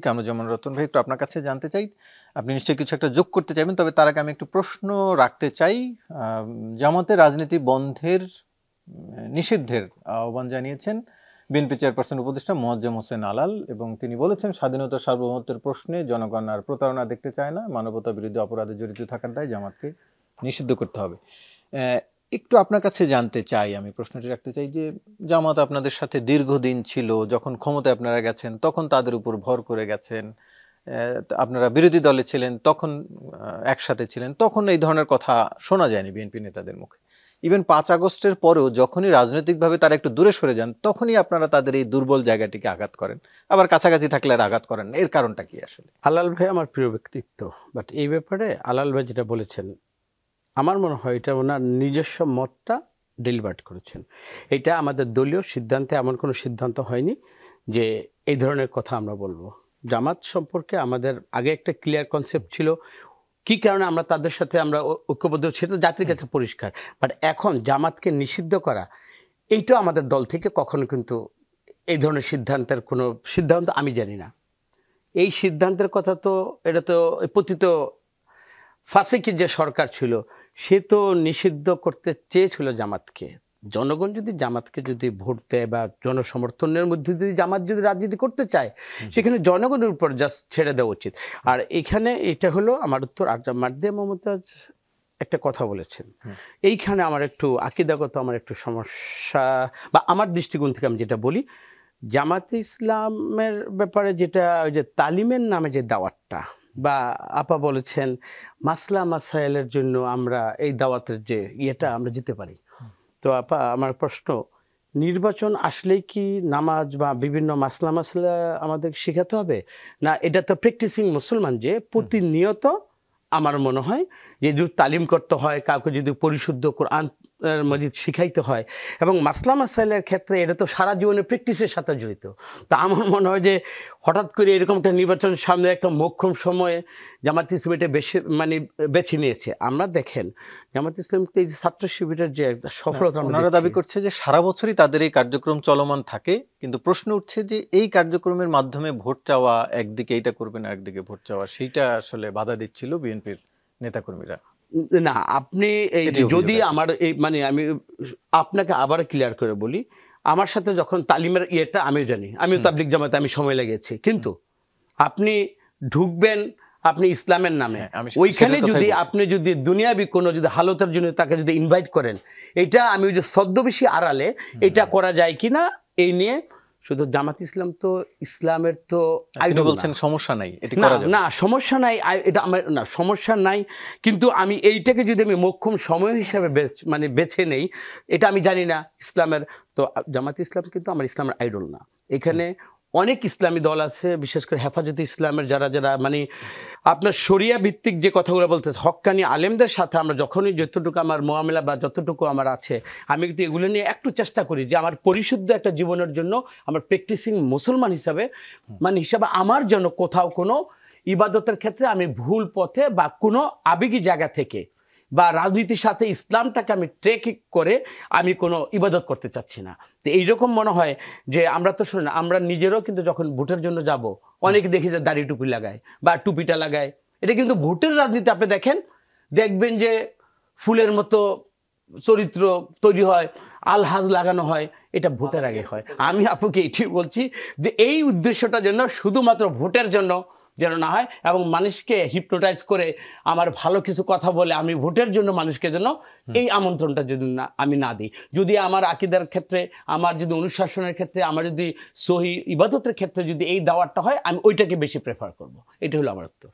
কামরুজ্জামান রতন ভাই, একটু আপনার কাছে জানতে চাই, আপনি নিশ্চয়ই কিছু একটা যোগ করতে চাইবেন, তবে তার আগে আমি একটু প্রশ্ন রাখতে চাই। জামাতের রাজনীতি বন্ধের নিষিদ্ধের আহ্বান জানিয়েছেন বিএনপি চেয়ারপারসন উপদেষ্টা মোয়াজ্জেম হোসেন আলাল, এবং তিনি বলেছেন স্বাধীনতা সার্বভৌমত্বের প্রশ্নে জনগণ আর প্রতারণা দেখতে চায় না, মানবতা বিরোধী অপরাধে জড়িত থাকার দায় জামাতকে নিষিদ্ধ করতে হবে। একটু আপনার কাছে জানতে চাই, আমি প্রশ্নটি রাখতে চাই যে জামাত আপনাদের সাথে দীর্ঘদিন ছিল, যখন ক্ষমতায় আপনারা গেছেন তখন তাদের উপর ভর করে গেছেন, আপনারা বিরোধী দলে ছিলেন তখন একসাথে ছিলেন, তখন এই ধরনের কথা শোনা যায়নি বিএনপি নেতাদের মুখে। ইভেন ৫ আগস্টের পরেও যখনই রাজনৈতিকভাবে তারা একটু দূরে সরে যান তখনই আপনারা তাদের এই দুর্বল জায়গাটিকে আঘাত করেন, আবার কাছাকাছি থাকলে আর আঘাত করেন। এর কারণটা কি আসলে? আলাল ভাই আমার প্রিয় ব্যক্তিত্ব, বাট এই ব্যাপারে আলাল ভাই যেটা বলেছেন আমার মনে হয় এটা ওনার নিজস্ব মতটা ডেলিভার করেছেন। এটা আমাদের দলীয় সিদ্ধান্তে এমন কোনো সিদ্ধান্ত হয়নি যে এই ধরনের কথা আমরা বলবো। জামাত সম্পর্কে আমাদের আগে একটা ক্লিয়ার কনসেপ্ট ছিল, কি কারণে আমরা তাদের সাথে আমরা ঐক্যবদ্ধ, সেটা জাতির কাছে পরিষ্কার। বাট এখন জামাতকে নিষিদ্ধ করা, এইটাও আমাদের দল থেকে কখনো কিন্তু এই ধরনের সিদ্ধান্তের কোনো সিদ্ধান্ত আমি জানি না। এই সিদ্ধান্তের কথা তো এটা তো পতিত ফাসিকি যে সরকার ছিল সে তো নিষিদ্ধ করতে চেয়েছিল জামাতকে। জনগণ যদি জামাতকে যদি ভোট দেয় বা জনসমর্থনের মধ্যে যদি জামাত যদি রাজনীতি করতে চায়, সেখানে জনগণের উপর জাস্ট ছেড়ে দেওয়া উচিত। আর এখানে এটা হলো আমার উত্তর। আর মারদিয়া মমতাজ একটা কথা বলেছেন, এইখানে আমার একটু আকীদাগত আমার একটু সমস্যা, বা আমার দৃষ্টিকোণ থেকে আমি যেটা বলি, জামাতে ইসলামের ব্যাপারে যেটা ওই যে তালিমের নামে যে দাওয়াতটা, বা আপা বলেছেন মাসলা মাসাইলের জন্য আমরা এই দাওয়াতের যে ইয়েটা আমরা যেতে পারি। তো আপা আমার প্রশ্ন, নির্বাচন আসলেই কি নামাজ বা বিভিন্ন মাসলা আমাদের শেখাতে হবে, না এটা তো প্র্যাকটিসিং মুসলমান যে প্রতিনিয়ত আমার মনে হয় যে যদি তালিম করতে হয়, কাউকে যদি পরিশুদ্ধ কোরআন মজিদ শিখাইতে হয়, এবং মাসলা মাসাইলের ক্ষেত্রে এটা তো সারা জীবনের প্র্যাকটিসের সাথে জড়িত। তা আমার মনে হয় যে হঠাৎ করে এরকম একটা নির্বাচনের সামনে একটা মোক্ষম সময়ে জামাত ইসলাম এটা বেছে নিয়েছে। আমরা দেখেন জামাত ইসলামকে এই যে ছাত্র শিবিরের যে সফলতা, ওনারা দাবি করছে যে সারা বছরই তাদের এই কার্যক্রম চলমান থাকে, কিন্তু প্রশ্ন উঠছে যে এই কার্যক্রমের মাধ্যমে ভোট চাওয়া, একদিকে এইটা করবে না একদিকে ভোট চাওয়া, সেইটা আসলে বাধা দিচ্ছিল বিএনপির নেতাকর্মীরা। না, আপনি এই যদি আমার এই মানে আমি আপনাকে আবার ক্লিয়ার করে বলি, আমার সাথে যখন তালিমের ইয়েটা আমিও জানি, আমিও তাবলিগ জামাতে আমি সময় লেগেছি, কিন্তু আপনি ঢুকবেন আপনি ইসলামের নামে, ওইখানে যদি আপনি যদি দুনিয়াবি কোনো যদি হালতের জন্য তাকে যদি ইনভাইট করেন, এটা আমি ওই যে ছদ্মবেশী আড়ালে এটা করা যায় কিনা এই নিয়ে। শুধু জামাত ইসলাম তো ইসলামের তো বলছেন সমস্যা নাই, এটা করা যাবে না, সমস্যা নাই, এটা আমার না সমস্যা নাই, কিন্তু আমি এইটাকে যদি আমি মোক্ষম সময় হিসাবে মানে বেছে নেই, এটা আমি জানি না ইসলামের। তো জামাত ইসলাম কিন্তু আমার ইসলামের আইডল না। এখানে অনেক ইসলামী দল আছে, বিশেষ করে হেফাজতে ইসলামের যারা যারা মানে আপনার শরিয়া ভিত্তিক যে কথাগুলো বলতে, হক্কানি আলেমদের সাথে আমরা যখনই যতটুকু আমার মোয়ামেলা বা যতটুকু আমার আছে, আমি কিন্তু এগুলো নিয়ে একটু চেষ্টা করি যে আমার পরিশুদ্ধ একটা জীবনের জন্য, আমার প্র্যাকটিসিং মুসলমান হিসাবে আমার যেন কোথাও কোনো ইবাদতের ক্ষেত্রে আমি ভুল পথে বা কোনো আবেগী জায়গা থেকে বা রাজনীতির সাথে ইসলামটাকে আমি ট্রেকিং করে আমি কোনো ইবাদত করতে চাচ্ছি না। তো এইরকম মনে হয় যে আমরা তো শুনুন, আমরা নিজেরও কিন্তু যখন ভোটের জন্য যাব, অনেকে দেখি যে দাড়ি টুপি লাগায় বা টুপিটা লাগায়, এটা কিন্তু ভোটের রাজনীতি আপনি দেখবেন যে ফুলের মতো চরিত্র তৈরি হয়, আলহাজ লাগানো হয়, এটা ভোটের আগে হয়। আমি আপনাকে এটি বলছি যে এই উদ্দেশ্যটা যেন শুধুমাত্র ভোটের জন্য যেন না হয়, এবং মানুষকে হিপনোটাইজ করে আমার ভালো কিছু কথা বলে আমি ভোটের জন্য মানুষকে যেন এই আমন্ত্রণটা যদি আমি না দিই। যদি আমার আকীদার ক্ষেত্রে, আমার যদি অনুশাসনের ক্ষেত্রে, আমার যদি সহি ইবাদতের ক্ষেত্রে যদি এই দাওয়াতটা হয়, আমি ওইটাকে বেশি প্রেফার করব। এটা হলো আমার উত্তর।